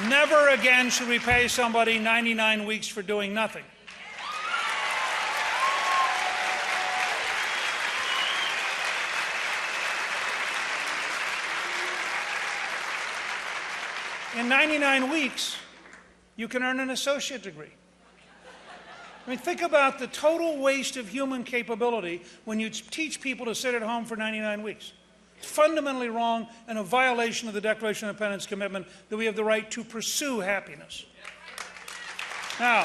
Never again should we pay somebody 99 weeks for doing nothing. In 99 weeks, you can earn an associate degree. I mean, think about the total waste of human capability when you teach people to sit at home for 99 weeks. It's fundamentally wrong and a violation of the Declaration of Independence commitment that we have the right to pursue happiness. Now,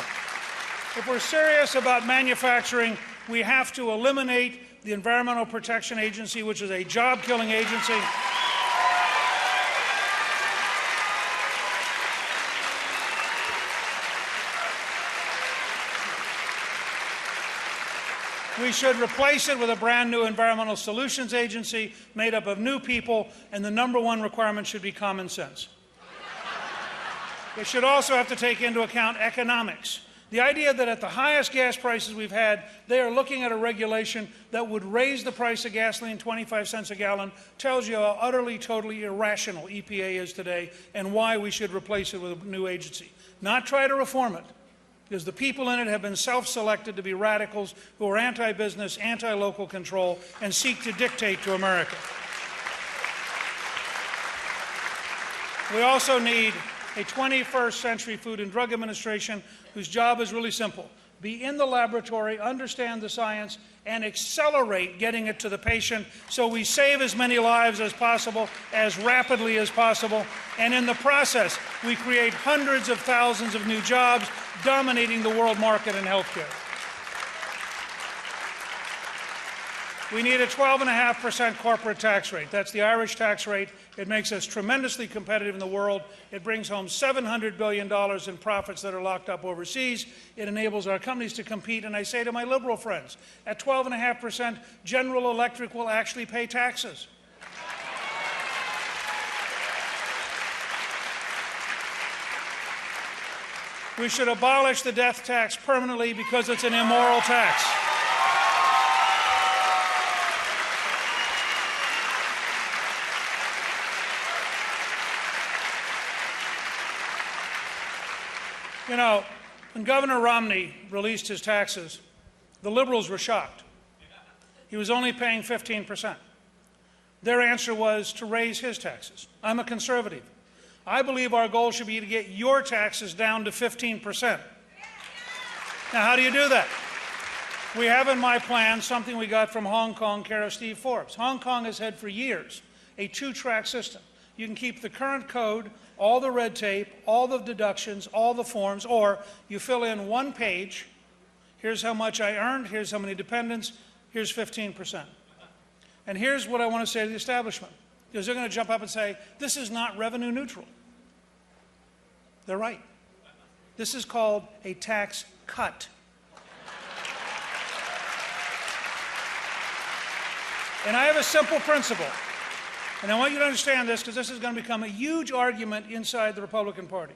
if we're serious about manufacturing, we have to eliminate the Environmental Protection Agency, which is a job-killing agency. We should replace it with a brand new Environmental Solutions Agency made up of new people, and the #1 requirement should be common sense. It should also have to take into account economics. The idea that at the highest gas prices we've had, they are looking at a regulation that would raise the price of gasoline 25 cents a gallon tells you how utterly, totally irrational EPA is today and why we should replace it with a new agency. Not try to reform it, because the people in it have been self-selected to be radicals who are anti-business, anti-local control, and seek to dictate to America. We also need a 21st century Food and Drug Administration whose job is really simple. Be in the laboratory, understand the science, and accelerate getting it to the patient so we save as many lives as possible, as rapidly as possible, and in the process, we create hundreds of thousands of new jobs, dominating the world market in healthcare. We need a 12.5% corporate tax rate. That's the Irish tax rate. It makes us tremendously competitive in the world. It brings home $700 billion in profits that are locked up overseas. It enables our companies to compete. And I say to my liberal friends, at 12.5%, General Electric will actually pay taxes. We should abolish the death tax permanently because it's an immoral tax. You know, when Governor Romney released his taxes, the liberals were shocked. He was only paying 15%. Their answer was to raise his taxes. I'm a conservative. I believe our goal should be to get your taxes down to 15%. Now, how do you do that? We have in my plan something we got from Hong Kong, care of Steve Forbes. Hong Kong has had for years a two-track system. You can keep the current code, all the red tape, all the deductions, all the forms, or you fill in one page, here's how much I earned, here's how many dependents, here's 15%. And here's what I want to say to the establishment, because they're going to jump up and say, this is not revenue neutral. They're right. This is called a tax cut. And I have a simple principle. And I want you to understand this because this is going to become a huge argument inside the Republican Party.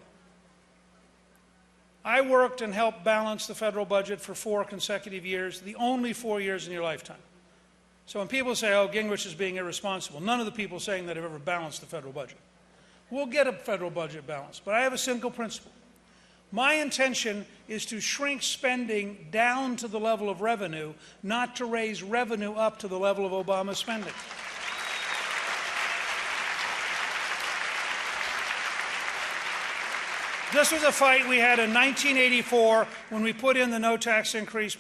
I worked and helped balance the federal budget for 4 consecutive years, the only 4 years in your lifetime. So when people say, oh, Gingrich is being irresponsible, none of the people saying that have ever balanced the federal budget. We'll get a federal budget balance, but I have a single principle. My intention is to shrink spending down to the level of revenue, not to raise revenue up to the level of Obama's spending. This was a fight we had in 1984 when we put in the no tax increase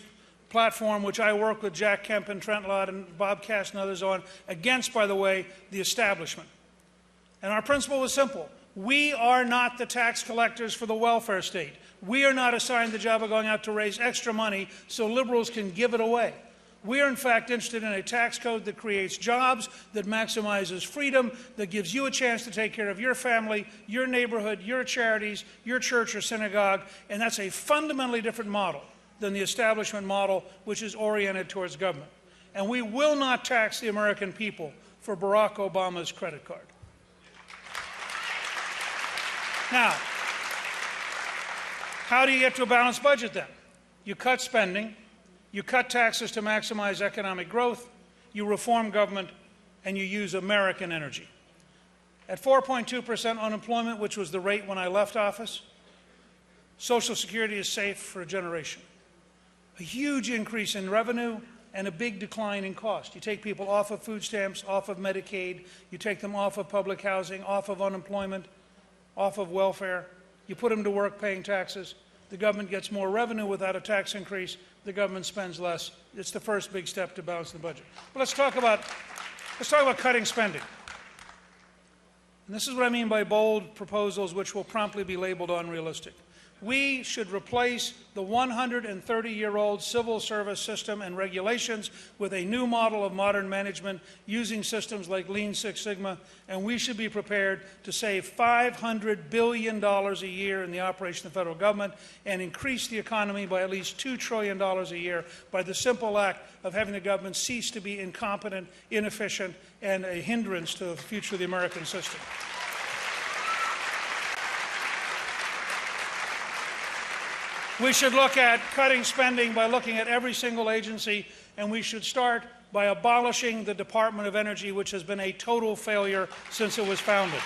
platform, which I worked with Jack Kemp and Trent Lott and Bob Cass and others on, against, by the way, the establishment. And our principle was simple. We are not the tax collectors for the welfare state. We are not assigned the job of going out to raise extra money so liberals can give it away. We are, in fact, interested in a tax code that creates jobs, that maximizes freedom, that gives you a chance to take care of your family, your neighborhood, your charities, your church or synagogue, and that's a fundamentally different model than the establishment model, which is oriented towards government. And we will not tax the American people for Barack Obama's credit card. Now, how do you get to a balanced budget then? You cut spending, you cut taxes to maximize economic growth, you reform government, and you use American energy. At 4.2% unemployment, which was the rate when I left office, Social Security is safe for a generation. A huge increase in revenue and a big decline in cost. You take people off of food stamps, off of Medicaid, you take them off of public housing, off of unemployment, off of welfare, you put them to work paying taxes. The government gets more revenue without a tax increase, the government spends less. It's the first big step to balance the budget. But let's talk about cutting spending. And this is what I mean by bold proposals which will promptly be labeled unrealistic. We should replace the 130-year-old civil service system and regulations with a new model of modern management using systems like Lean Six Sigma, and we should be prepared to save $500 billion a year in the operation of the federal government and increase the economy by at least $2 trillion a year by the simple act of having the government cease to be incompetent, inefficient, and a hindrance to the future of the American system. We should look at cutting spending by looking at every single agency, and we should start by abolishing the Department of Energy, which has been a total failure since it was founded.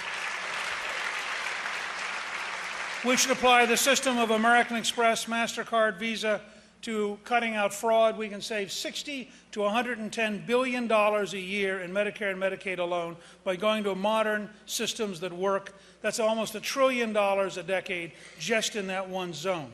We should apply the system of American Express, MasterCard, Visa to cutting out fraud. We can save $60 to $110 billion a year in Medicare and Medicaid alone by going to modern systems that work. That's almost $1 trillion a decade just in that one zone.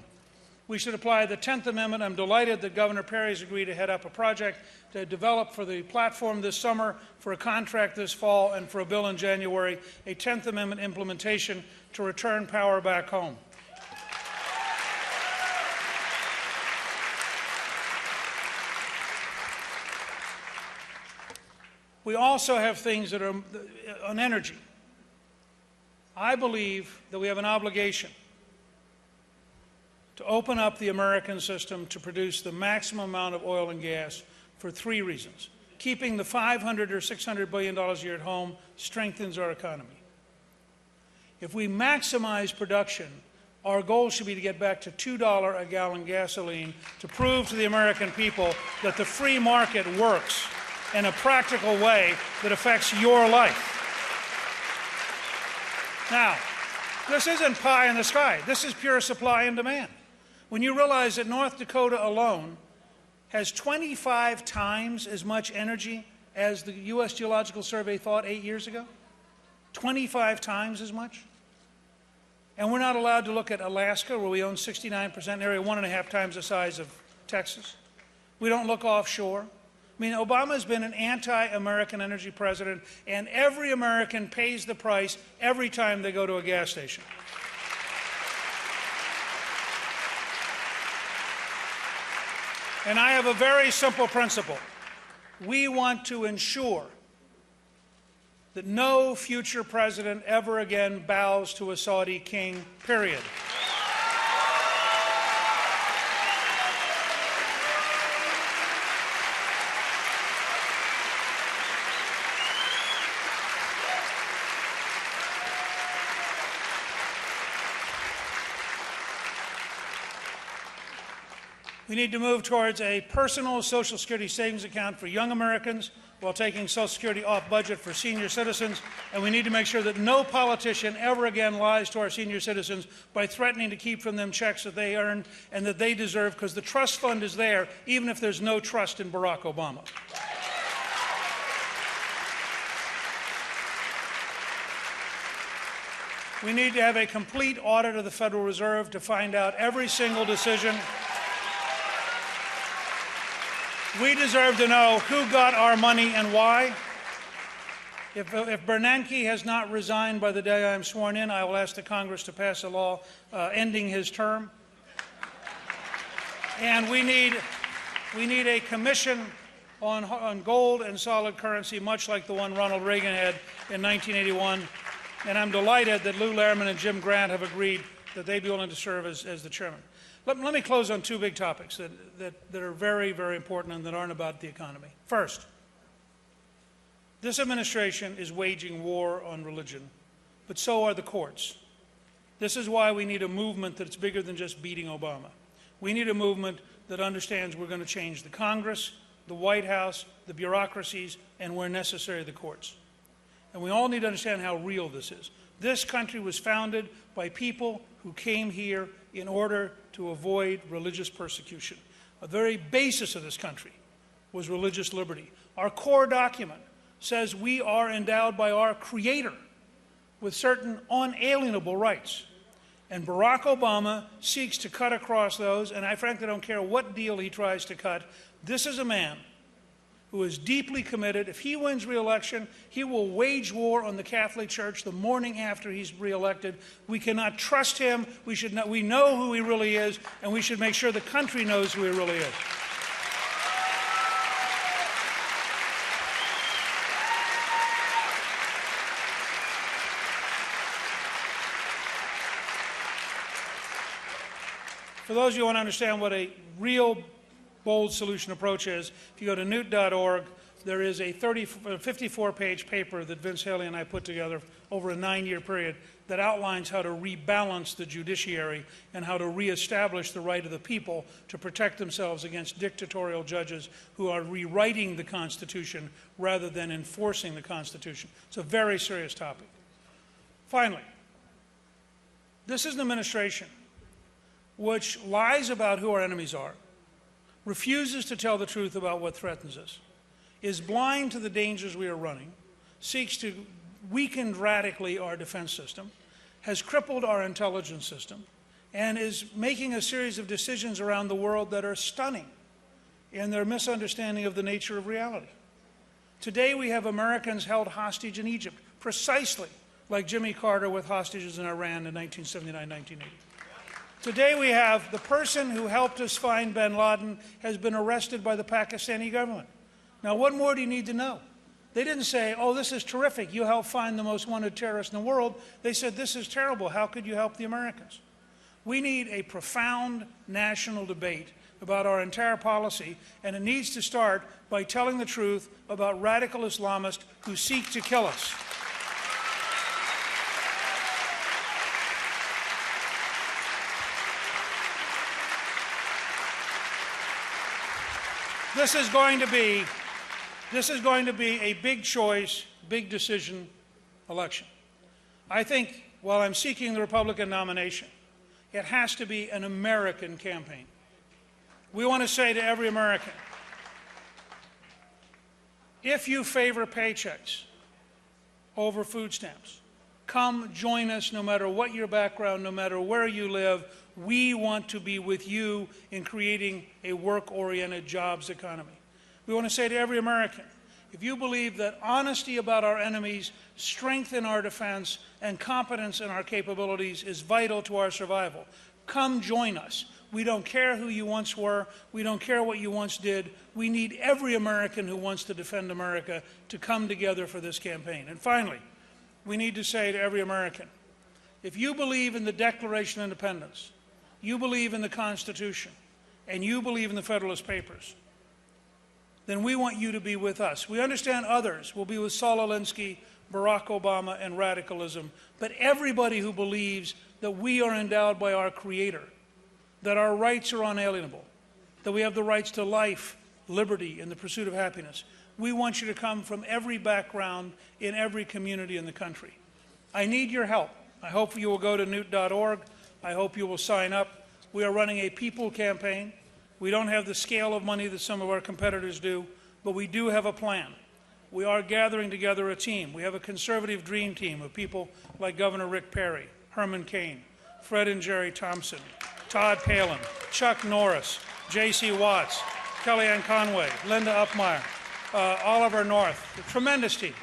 We should apply the 10th Amendment. I'm delighted that Governor Perry has agreed to head up a project to develop for the platform this summer, for a contract this fall, and for a bill in January, a 10th Amendment implementation to return power back home. We also have things that are on energy. I believe that we have an obligation to open up the American system to produce the maximum amount of oil and gas for three reasons. Keeping the $500 or $600 billion a year at home strengthens our economy. If we maximize production, our goal should be to get back to $2 a gallon gasoline to prove to the American people that the free market works in a practical way that affects your life. Now, this isn't pie in the sky. This is pure supply and demand. When you realize that North Dakota alone has 25 times as much energy as the U.S. Geological Survey thought 8 years ago, 25 times as much. And we're not allowed to look at Alaska, where we own 69%, an area 1.5 times the size of Texas. We don't look offshore. I mean, Obama's been an anti-American energy president, and every American pays the price every time they go to a gas station. And I have a very simple principle. We want to ensure that no future president ever again bows to a Saudi king, period. We need to move towards a personal Social Security savings account for young Americans while taking Social Security off budget for senior citizens. And we need to make sure that no politician ever again lies to our senior citizens by threatening to keep from them checks that they earned and that they deserve, because the trust fund is there even if there's no trust in Barack Obama. We need to have a complete audit of the Federal Reserve to find out every single decision. We deserve to know who got our money and why. If Bernanke has not resigned by the day I am sworn in, I will ask the Congress to pass a law ending his term. And we need a commission on gold and solid currency, much like the one Ronald Reagan had in 1981. And I'm delighted that Lou Lehrman and Jim Grant have agreed that they'd be willing to serve as the chairman. Let me close on two big topics that are very, very important and that aren't about the economy. First, this administration is waging war on religion, but so are the courts. This is why we need a movement that's bigger than just beating Obama. We need a movement that understands we're going to change the Congress, the White House, the bureaucracies, and where necessary, the courts. And we all need to understand how real this is. This country was founded by people who came here in order to avoid religious persecution. The very basis of this country was religious liberty. Our core document says we are endowed by our Creator with certain unalienable rights. And Barack Obama seeks to cut across those, and I frankly don't care what deal he tries to cut. This is a man who is deeply committed. If he wins re-election, he will wage war on the Catholic Church the morning after he's re-elected. We cannot trust him. We know who he really is, and we should make sure the country knows who he really is. For those of you who want to understand what a real bold solution approach is, if you go to newt.org, there is a 54-page paper that Vince Haley and I put together over a 9-year period that outlines how to rebalance the judiciary and how to reestablish the right of the people to protect themselves against dictatorial judges who are rewriting the Constitution rather than enforcing the Constitution. It's a very serious topic. Finally, this is an administration which lies about who our enemies are, refuses to tell the truth about what threatens us, is blind to the dangers we are running, seeks to weaken radically our defense system, has crippled our intelligence system, and is making a series of decisions around the world that are stunning in their misunderstanding of the nature of reality. Today we have Americans held hostage in Egypt, precisely like Jimmy Carter with hostages in Iran in 1979-1980. Today we have the person who helped us find bin Laden has been arrested by the Pakistani government. Now, what more do you need to know? They didn't say, oh, this is terrific, you helped find the most wanted terrorist in the world. They said, this is terrible, how could you help the Americans? We need a profound national debate about our entire policy, and it needs to start by telling the truth about radical Islamists who seek to kill us. This is going to be a big choice, big decision election. I think while I'm seeking the Republican nomination, it has to be an American campaign. We want to say to every American, if you favor paychecks over food stamps, come join us no matter what your background, no matter where you live. We want to be with you in creating a work-oriented jobs economy. We want to say to every American, if you believe that honesty about our enemies, strength in our defense, and competence in our capabilities is vital to our survival, come join us. We don't care who you once were. We don't care what you once did. We need every American who wants to defend America to come together for this campaign. And finally, we need to say to every American, if you believe in the Declaration of Independence, you believe in the Constitution, and you believe in the Federalist Papers, then we want you to be with us. We understand others will be with Saul Alinsky, Barack Obama, and radicalism, but everybody who believes that we are endowed by our Creator, that our rights are unalienable, that we have the rights to life, liberty, and the pursuit of happiness. We want you to come from every background in every community in the country. I need your help. I hope you will go to newt.org. I hope you will sign up. We are running a people campaign. We don't have the scale of money that some of our competitors do, but we do have a plan. We are gathering together a team. We have a conservative dream team of people like Governor Rick Perry, Herman Cain, Fred and Jerry Thompson, Todd Palin, Chuck Norris, J.C. Watts, Kellyanne Conway, Linda Upmeyer, Oliver North, a tremendous team.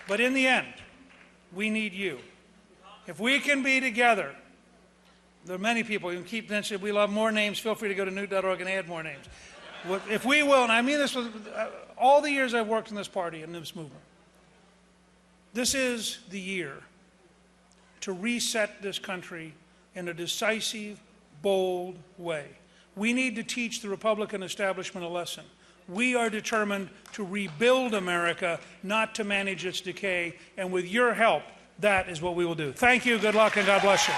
But in the end, we need you. If we can be together, there are many people, you can keep mentioning, we love more names, feel free to go to newt.org and add more names. If we will, and I mean this with all the years I've worked in this party and this movement, this is the year to reset this country in a decisive, bold way. We need to teach the Republican establishment a lesson. We are determined to rebuild America, not to manage its decay, and with your help, that is what we will do. Thank you, good luck, and God bless you.